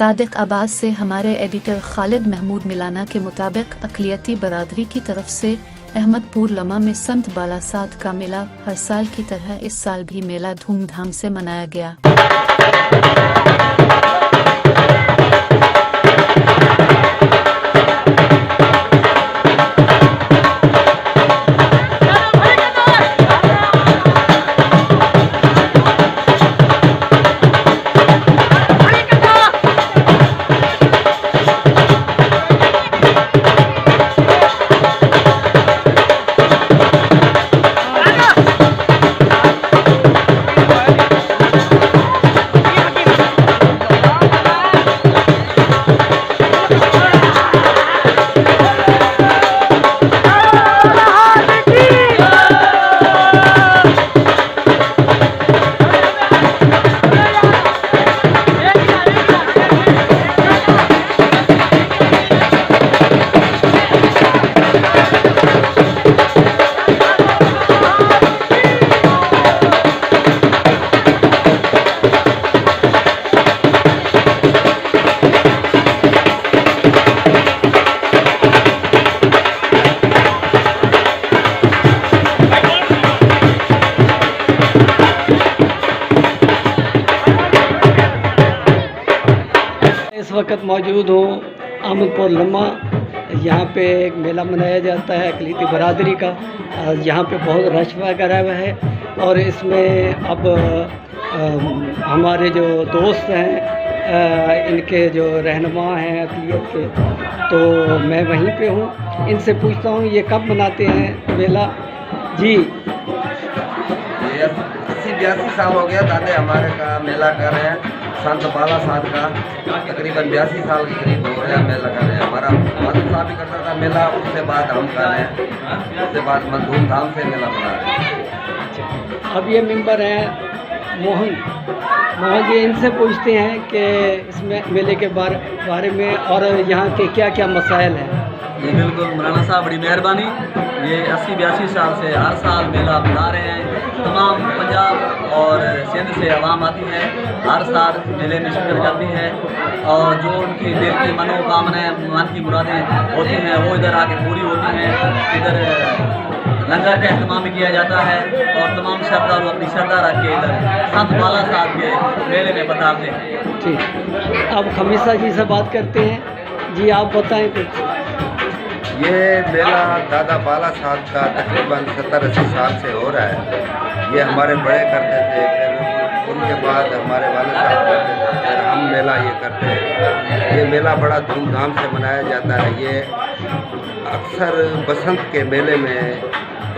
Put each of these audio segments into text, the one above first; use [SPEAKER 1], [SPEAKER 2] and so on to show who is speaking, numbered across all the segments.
[SPEAKER 1] सादिक आबाद से हमारे एडिटर खालिद महमूद मिलाना के मुताबिक अकलिती बरादरी की तरफ से अहमदपुरलमः में संत बाला साध का मेला हर साल की तरह इस साल भी मेला धूमधाम से मनाया गया।
[SPEAKER 2] इस वक्त मौजूद हूँ अहमदपौरलमः। यहाँ पे एक मेला मनाया जाता है अकलीती बरादरी का। यहाँ पे बहुत रश वगैरह है और इसमें अब हमारे जो दोस्त हैं इनके जो रहनुमा हैं अकलियत के, तो मैं वहीं पे हूँ। इनसे पूछता हूँ ये कब मनाते हैं मेला। जी
[SPEAKER 3] 80-82 साल हो गया दादे हमारे का मेला कर रहे हैं। संत बाला साध का तकरीबन 82 साल के करीब हो गया मेला कर रहे हैं। हमारा माता साहब भी करता था मेला, उसके बाद हम कर रहे हैं। उसके बाद धूमधाम से मेला मना रहे हैं।
[SPEAKER 2] अब ये मेंबर हैं मोहन जी, इनसे पूछते हैं कि इसमें मेले के बारे में और यहाँ के क्या क्या मसाइल हैं।
[SPEAKER 4] जी बिल्कुल मौलाना साहब, बड़ी मेहरबानी। ये 80-82 साल से हर साल मेला मना रहे हैं। तमाम पंजाब और सिंध से आवाम आती है, हर साल मेले में शिरकत करती है और जो उनकी दिल की मनोकामनाएं, मन की मुरादें होती हैं वो इधर आके पूरी होती हैं। इधर लंगर का अहतमाम भी किया जाता है और तमाम श्रद्धालु अपनी श्रद्धा रख के इधर संत बाला साहब के मेले में बताते हैं।
[SPEAKER 2] ठीक, अब खमीसा जी से बात करते हैं। जी आप बताएं कुछ।
[SPEAKER 3] ये मेला दादा बाला साहब का तकरीबन 70-80 साल से हो रहा है। ये हमारे बड़े करते थे, फिर उनके बाद हमारे वाले साहब करते थे, फिर हम मेला ये करते हैं। ये मेला बड़ा धूमधाम से मनाया जाता है। ये अक्सर बसंत के मेले में,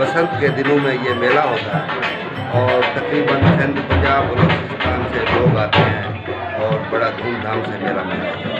[SPEAKER 3] बसंत के दिनों में ये मेला होता है और तकरीबन सिंध, पंजाब, बलूचिस्तान से लोग आते हैं और बड़ा धूमधाम से मेला मनाया जाता है।